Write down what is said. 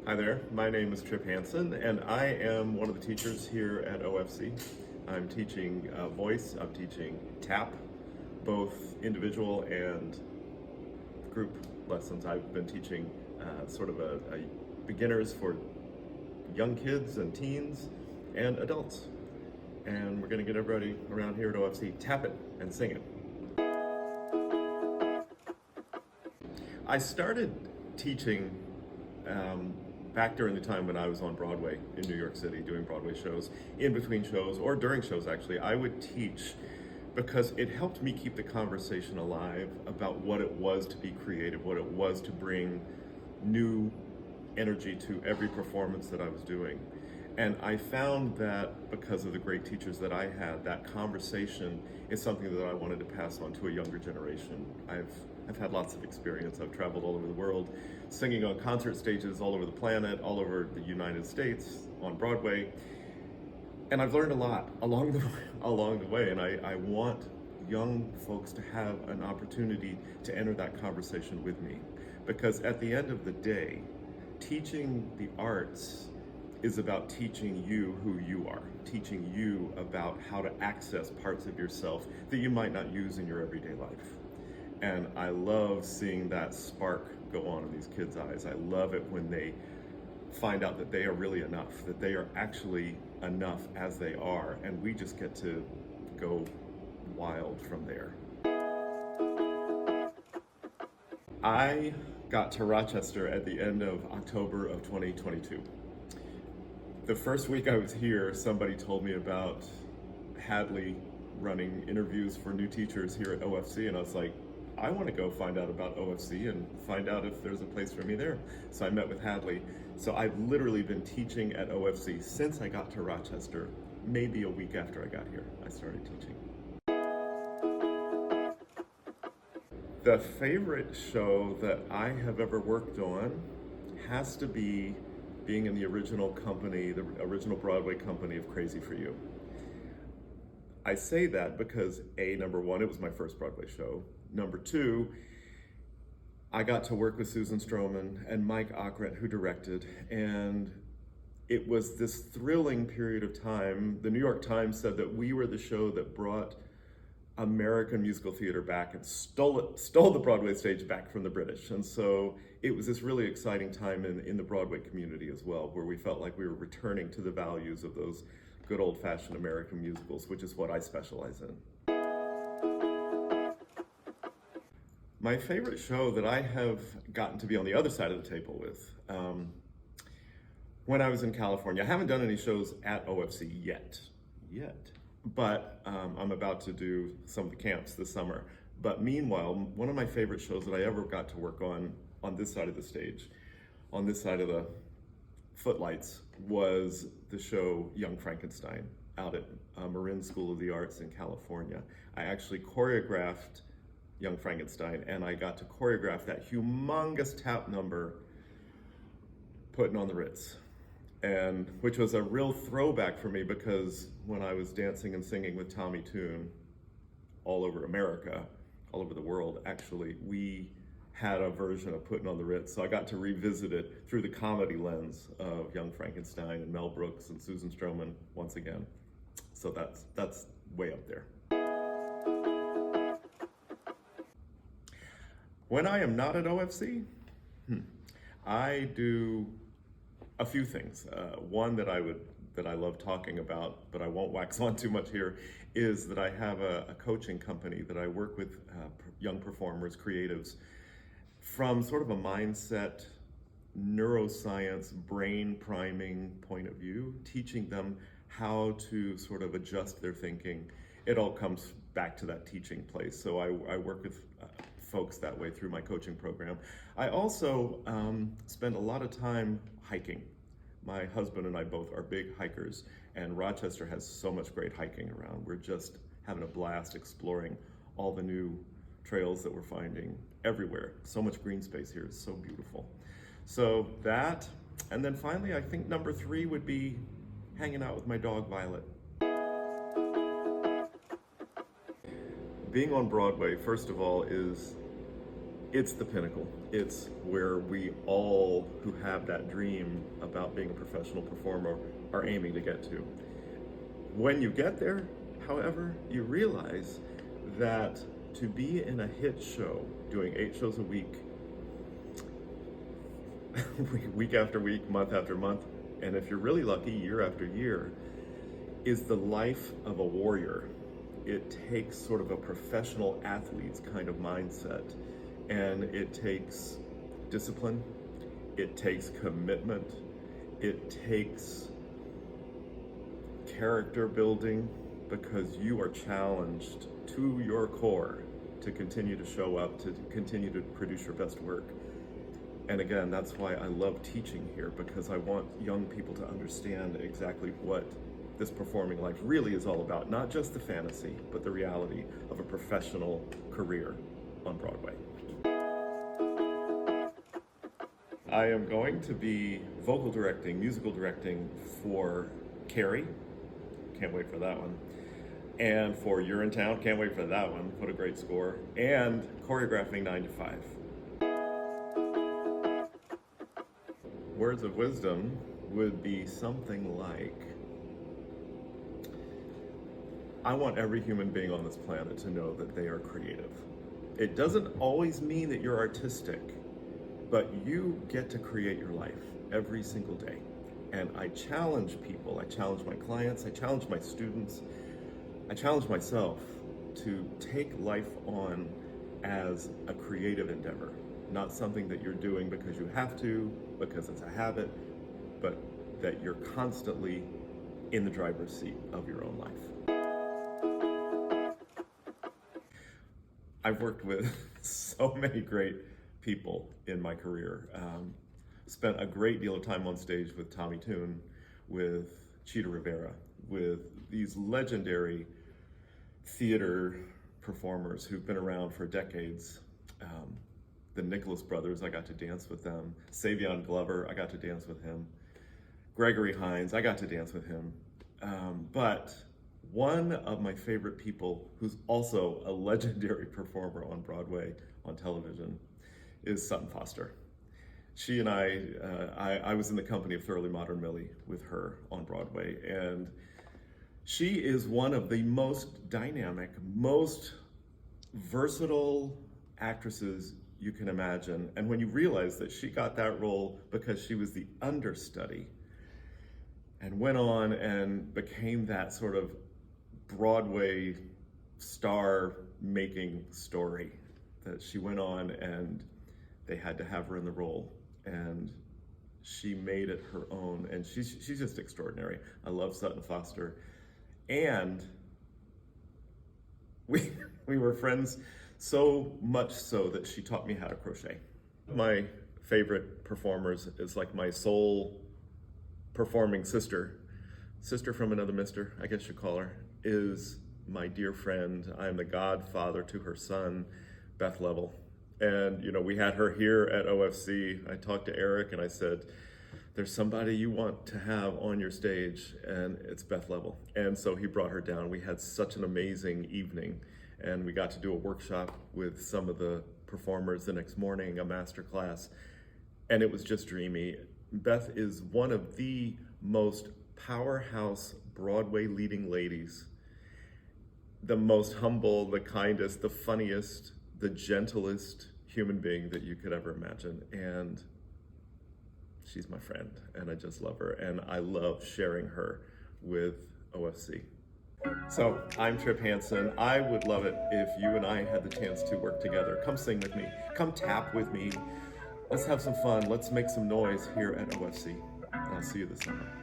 Hi there, my name is Tripp Hanson, and I am one of the teachers here at OFC. I'm teaching voice, I'm teaching tap, both individual and group lessons. I've been teaching sort of a beginners for young kids and teens and adults. And we're going to get everybody around here at OFC tapping and singing. I started teaching back during the time when I was on Broadway in New York City doing Broadway shows. In between shows or during shows, actually, I would teach because it helped me keep the conversation alive about what it was to be creative, what it was to bring new energy to every performance that I was doing. And I found that because of the great teachers that I had, that conversation is something that I wanted to pass on to a younger generation. I've had lots of experience. I've traveled all over the world, singing on concert stages all over the planet, all over the United States, on Broadway. And I've learned a lot along the way. And I want young folks to have an opportunity to enter that conversation with me. Because at the end of the day, teaching the arts is about teaching you who you are, teaching you about how to access parts of yourself that you might not use in your everyday life. And I love seeing that spark go on in these kids' eyes. I love it when they find out that they are really enough, that they are actually enough as they are, and we just get to go wild from there. I got to Rochester at the end of October of 2022. The first week I was here, somebody told me about Hadley running interviews for new teachers here at OFC, and I was like, I want to go find out about OFC and find out if there's a place for me there. So I met with Hadley. So I've literally been teaching at OFC since I got to Rochester. Maybe a week after I got here, I started teaching. The favorite show that I have ever worked on has to be being in the original company, the original Broadway company of Crazy for You. I say that because number one, it was my first Broadway show. Number two, I got to work with Susan Stroman and Mike Ockrent, who directed, and it was this thrilling period of time. The New York Times said that we were the show that brought American musical theater back and stole the Broadway stage back from the British. And so it was this really exciting time in the Broadway community as well, where we felt like we were returning to the values of those good old-fashioned American musicals, which is what I specialize in. My favorite show that I have gotten to be on the other side of the table with, when I was in California, I haven't done any shows at OFC yet, but I'm about to do some of the camps this summer. But meanwhile, one of my favorite shows that I ever got to work on this side of the stage, on this side of the footlights, was the show Young Frankenstein out at Marin School of the Arts in California. I actually choreographed Young Frankenstein, and I got to choreograph that humongous tap number, Putting on the Ritz, and which was a real throwback for me because when I was dancing and singing with Tommy Tune all over America, all over the world, actually, we had a version of Putting on the Ritz, so I got to revisit it through the comedy lens of Young Frankenstein and Mel Brooks and Susan Stroman once again. So that's way up there. When I am not at OFC, I do a few things. One that I love talking about, but I won't wax on too much here, is that I have a coaching company that I work with young performers, creatives, from sort of a mindset, neuroscience, brain priming point of view, teaching them how to sort of adjust their thinking. It all comes back to that teaching place. So I work with folks that way through my coaching program. I also spend a lot of time hiking. My husband and I both are big hikers, and Rochester has so much great hiking around. We're just having a blast exploring all the new trails that we're finding everywhere. So much green space here. It's so beautiful. So that, and then finally, I think number 3 would be hanging out with my dog, Violet. Being on Broadway, first of all, is It's the pinnacle. It's where we all who have that dream about being a professional performer are aiming to get to. When you get there, however, you realize that to be in a hit show, doing 8 shows a week, week after week, month after month, and if you're really lucky, year after year, is the life of a warrior. It takes sort of a professional athlete's kind of mindset, and it takes discipline, it takes commitment, it takes character building, because you are challenged to your core to continue to show up, to continue to produce your best work. And again, that's why I love teaching here, because I want young people to understand exactly what this performing life really is all about. Not just the fantasy, but the reality of a professional career on Broadway. I am going to be vocal directing, musical directing for Carrie. Can't wait for that one. And for You're in Town, can't wait for that one. What a great score. And choreographing 9 to 5. Words of wisdom would be something like, I want every human being on this planet to know that they are creative. It doesn't always mean that you're artistic, but you get to create your life every single day. And I challenge people, I challenge my clients, I challenge my students, I challenge myself to take life on as a creative endeavor, not something that you're doing because you have to, because it's a habit, but that you're constantly in the driver's seat of your own life. I've worked with so many great people in my career. Spent a great deal of time on stage with Tommy Tune, with Chita Rivera, with these legendary theater performers who've been around for decades. The Nicholas brothers, I got to dance with them. Savion Glover, I got to dance with him. Gregory Hines, I got to dance with him. But one of my favorite people, who's also a legendary performer on Broadway, on television, is Sutton Foster. She and I was in the company of Thoroughly Modern Millie with her on Broadway, and she is one of the most dynamic, most versatile actresses you can imagine. And when you realize that she got that role because she was the understudy and went on and became that sort of Broadway star-making story, that she went on and they had to have her in the role, and she made it her own, and she's just extraordinary. I love Sutton Foster, and we were friends so much so that she taught me how to crochet. My favorite performers is like my soul performing sister from another mister, I guess you call her, is my dear friend. I'm the godfather to her son, Beth Level. And, you know, we had her here at OFC. I talked to Eric and I said, there's somebody you want to have on your stage, and it's Beth Level. And so he brought her down. We had such an amazing evening, and we got to do a workshop with some of the performers the next morning, a master class, and it was just dreamy. Beth is one of the most powerhouse Broadway leading ladies, the most humble, the kindest, the funniest, the gentlest human being that you could ever imagine. And she's my friend, and I just love her, and I love sharing her with OFC. So I'm Tripp Hanson. I would love it if you and I had the chance to work together. Come sing with me, come tap with me. Let's have some fun, let's make some noise here at OFC. And I'll see you this summer.